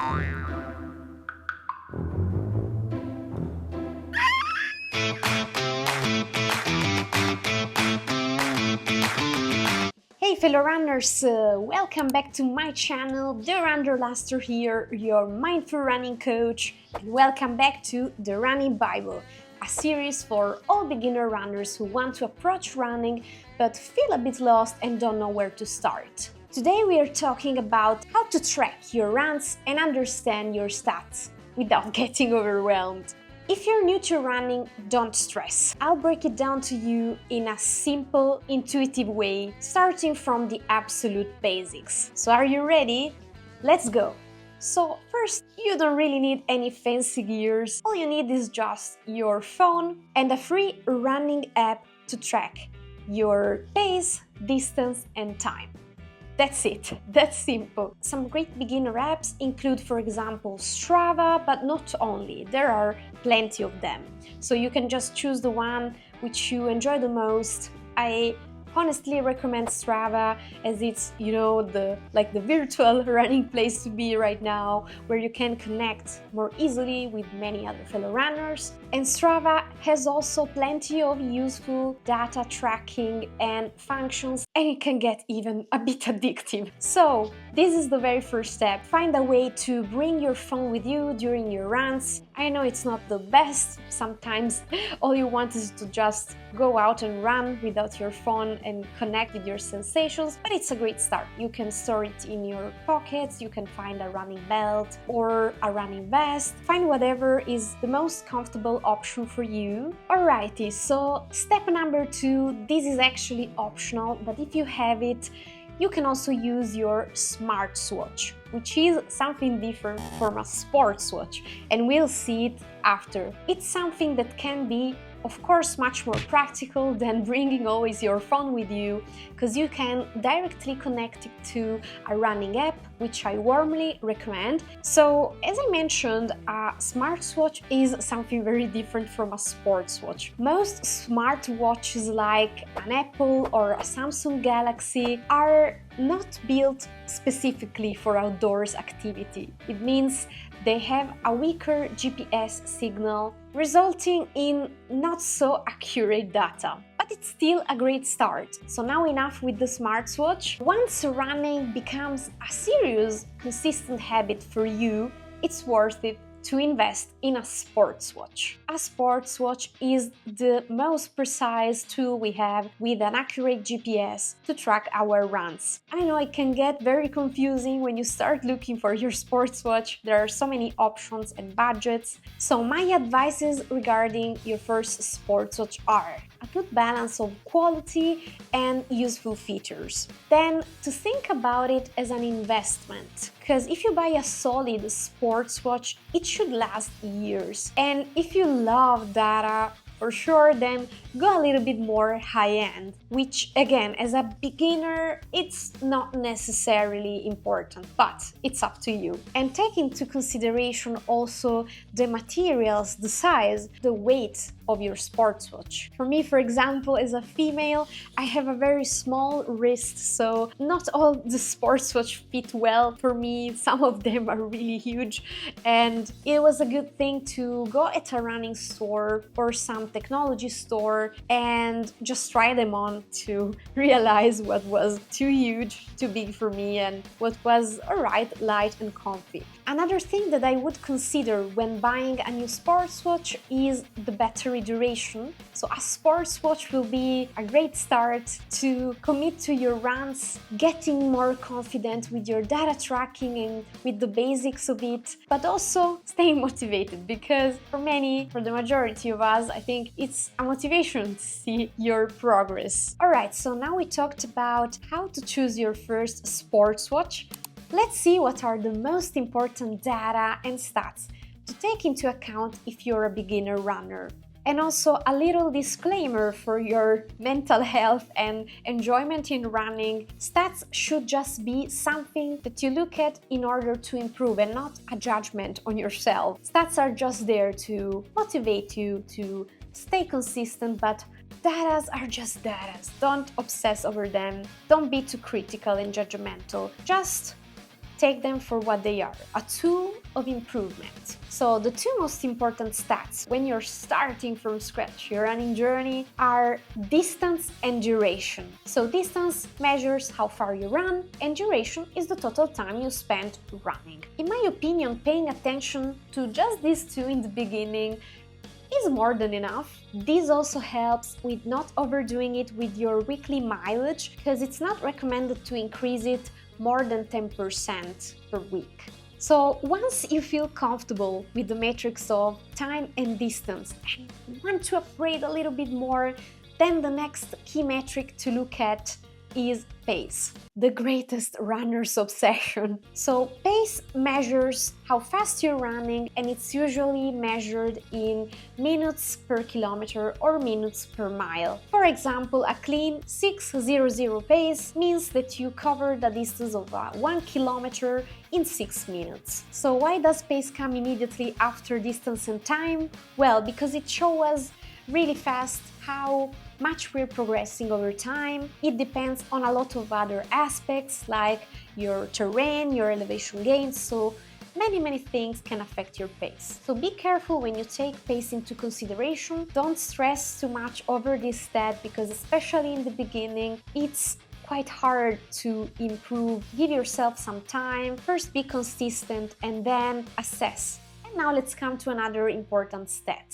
Hey fellow runners, welcome back to my channel, The Runderlaster here, your mindful running coach, and welcome back to The Running Bible, a series for all beginner runners who want to approach running but feel a bit lost and don't know where to start. Today we are talking about how to track your runs and understand your stats without getting overwhelmed. If you're new to running, don't stress. I'll break it down to you in a simple, intuitive way, starting from the absolute basics. So are you ready? Let's go! So first, you don't really need any fancy gears. All you need is just your phone and a free running app to track your pace, distance and time. That's it, that's simple. Some great beginner apps include, for example, Strava, but not only, there are plenty of them. So you can just choose the one which you enjoy the most. I honestly recommend Strava as it's, the virtual running place to be right now, where you can connect more easily with many other fellow runners. And Strava has also plenty of useful data tracking and functions, and it can get even a bit addictive. So this is the very first step. Find a way to bring your phone with you during your runs. I know it's not the best. Sometimes all you want is to just go out and run without your phone and connect with your sensations, but it's a great start. You can store it in your pockets, you can find a running belt or a running vest. Find whatever is the most comfortable option for you. Alrighty, so step number 2, this is actually optional, but if you have it, you can also use your smartwatch, which is something different from a sports watch, and we'll see it after. It's something that can be, of course, much more practical than bringing always your phone with you, because you can directly connect it to a running app, which I warmly recommend. So, as I mentioned, a smartwatch is something very different from a sports watch. Most smartwatches like an Apple or a Samsung Galaxy are not built specifically for outdoors activity. It means they have a weaker GPS signal, resulting in not so accurate data. But it's still a great start. So now enough with the smartwatch. Once running becomes a serious, consistent habit for you, it's worth it to invest in a sports watch. A sports watch is the most precise tool we have with an accurate GPS to track our runs. I know it can get very confusing when you start looking for your sports watch. There are so many options and budgets. So my advices regarding your first sports watch are a good balance of quality and useful features. Then to think about it as an investment, because if you buy a solid sports watch, it should last years. And if you love data, for sure, then go a little bit more high-end, which again, as a beginner, it's not necessarily important, but it's up to you. And take into consideration also the materials, the size, the weight of your sports watch. For me, for example, as a female, I have a very small wrist, so not all the sports watch fit well for me. Some of them are really huge, and it was a good thing to go at a running store or some technology store and just try them on to realize what was too huge, too big for me, and what was alright, light and comfy. Another thing that I would consider when buying a new sports watch is the battery duration. So a sports watch will be a great start to commit to your runs, getting more confident with your data tracking and with the basics of it, but also staying motivated, because for the majority of us, I think it's a motivation to see your progress. Alright, so now we talked about how to choose your first sports watch. Let's see what are the most important data and stats to take into account if you're a beginner runner. And also a little disclaimer for your mental health and enjoyment in running. Stats should just be something that you look at in order to improve and not a judgment on yourself. Stats are just there to motivate you to stay consistent, but datas are just datas. Don't obsess over them. Don't be too critical and judgmental. Just take them for what they are, a tool of improvement. So the two most important stats when you're starting from scratch your running journey are distance and duration. So distance measures how far you run, and duration is the total time you spend running. In my opinion, paying attention to just these two in the beginning is more than enough. This also helps with not overdoing it with your weekly mileage, because it's not recommended to increase it more than 10% per week. So once you feel comfortable with the matrix of time and distance and want to upgrade a little bit more, then the next key metric to look at is pace, the greatest runner's obsession. So pace measures how fast you're running, and it's usually measured in minutes per kilometer or minutes per mile. For example, a clean 6:00 pace means that you cover the distance of 1 kilometer in 6 minutes. So why does pace come immediately after distance and time? Well, because it shows us really fast how much we're progressing over time. It depends on a lot of other aspects like your terrain, your elevation gains, so many things can affect your pace. So be careful when you take pace into consideration. Don't stress too much over this stat, because especially in the beginning, it's quite hard to improve. Give yourself some time, first be consistent and then assess. And now let's come to another important stat,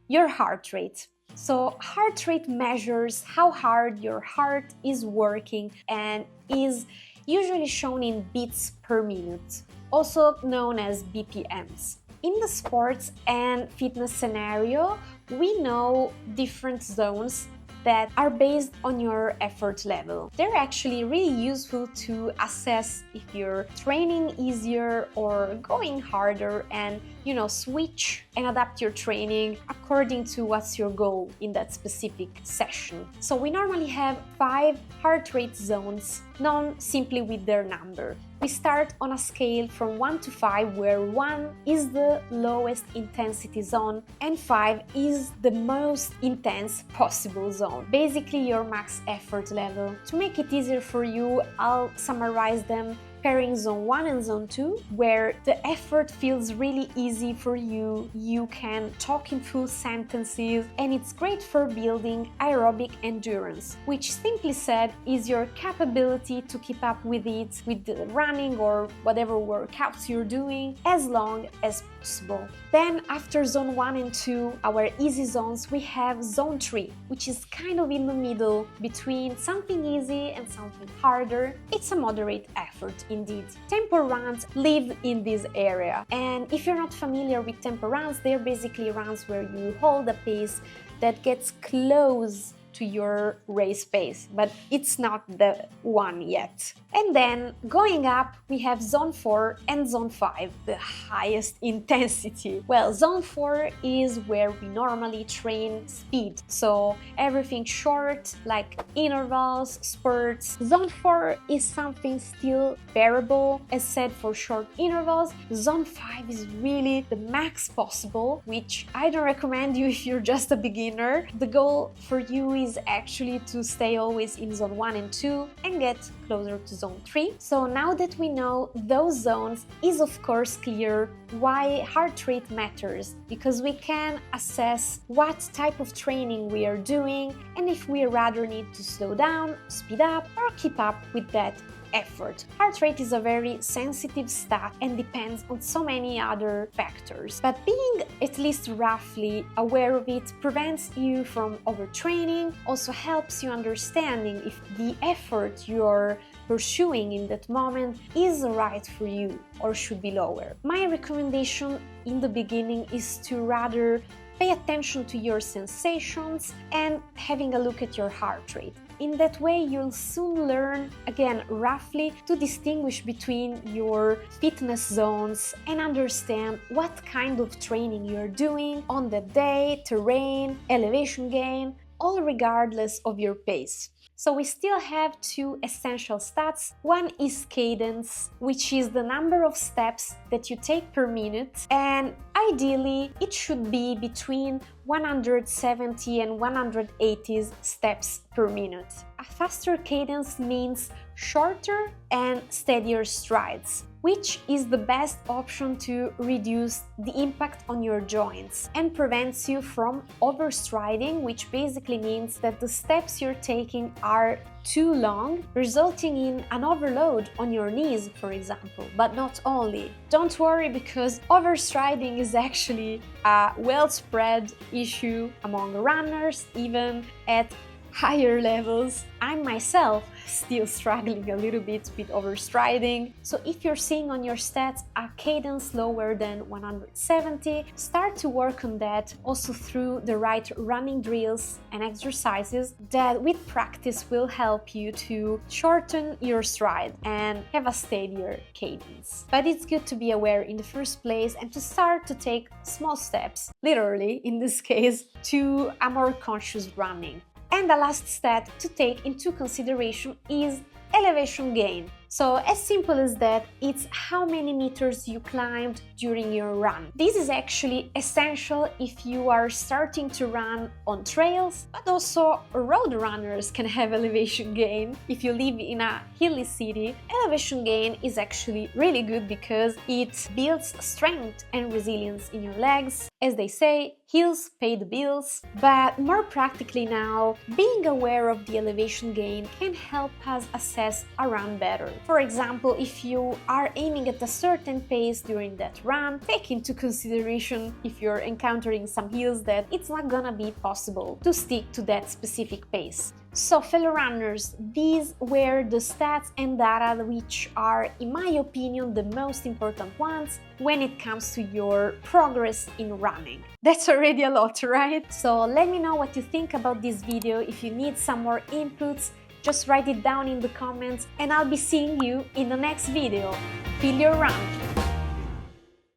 your heart rate. So heart rate measures how hard your heart is working and is usually shown in beats per minute, also known as BPMs. In the sports and fitness scenario, we know different zones that are based on your effort level. They're actually really useful to assess if you're training easier or going harder, and switch and adapt your training according to what's your goal in that specific session. So we normally have 5 heart rate zones, known simply with their number. We start on a scale from 1 to 5, where 1 is the lowest intensity zone and 5 is the most intense possible zone, basically your max effort level. To make it easier for you, I'll summarize them pairing zone 1 and zone 2, where the effort feels really easy for you. You can talk in full sentences, and it's great for building aerobic endurance, which simply said is your capability to keep up with it, with the running or whatever workouts you're doing, as long as possible. Then after zone 1 and 2, our easy zones, we have zone 3, which is kind of in the middle between something easy and something harder. It's a moderate effort indeed. Tempo runs live in this area, and if you're not familiar with tempo runs, they're basically runs where you hold a pace that gets close to your race pace, but it's not the one yet. And then going up, we have zone 4 and zone 5, the highest intensity. Well, zone 4 is where we normally train speed, so everything short, like intervals, spurts. Zone 4 is something still bearable, as said, for short intervals. Zone 5 is really the max possible, which I don't recommend you if you're just a beginner. The goal for you is actually to stay always in zone 1 and 2 and get closer to zone 3. So now that we know those zones, is of course clear why heart rate matters, because we can assess what type of training we are doing and if we rather need to slow down, speed up, or keep up with that effort. Heart rate is a very sensitive stat and depends on so many other factors, but being at least roughly aware of it prevents you from overtraining, also helps you understanding if the effort you're pursuing in that moment is right for you or should be lower. My recommendation in the beginning is to rather pay attention to your sensations and having a look at your heart rate. In that way, you'll soon learn, again, roughly, to distinguish between your fitness zones and understand what kind of training you're doing on the day, terrain, elevation gain, all regardless of your pace. So we still have 2 essential stats. One is cadence, which is the number of steps that you take per minute, and ideally it should be between 170 and 180 steps per minute. A faster cadence means shorter and steadier strides. which is the best option to reduce the impact on your joints and prevents you from overstriding, which basically means that the steps you're taking are too long, resulting in an overload on your knees, for example, but not only. Don't worry, because overstriding is actually a well-spread issue among runners, even at higher levels. I'm myself still struggling a little bit with overstriding, so if you're seeing on your stats a cadence lower than 170, start to work on that also through the right running drills and exercises that with practice will help you to shorten your stride and have a steadier cadence. But it's good to be aware in the first place and to start to take small steps, literally in this case, to a more conscious running. And the last step to take into consideration is elevation gain. So as simple as that, it's how many meters you climbed during your run. This is actually essential if you are starting to run on trails, but also road runners can have elevation gain. If you live in a hilly city, elevation gain is actually really good because it builds strength and resilience in your legs. As they say, hills pay the bills. But more practically now, being aware of the elevation gain can help us assess a run better. For example, if you are aiming at a certain pace during that run, take into consideration if you're encountering some hills that it's not gonna be possible to stick to that specific pace. So fellow runners, these were the stats and data which are, in my opinion, the most important ones when it comes to your progress in running. That's already a lot, right? So let me know what you think about this video. If you need some more inputs, just write it down in the comments and I'll be seeing you in the next video. Feel your run!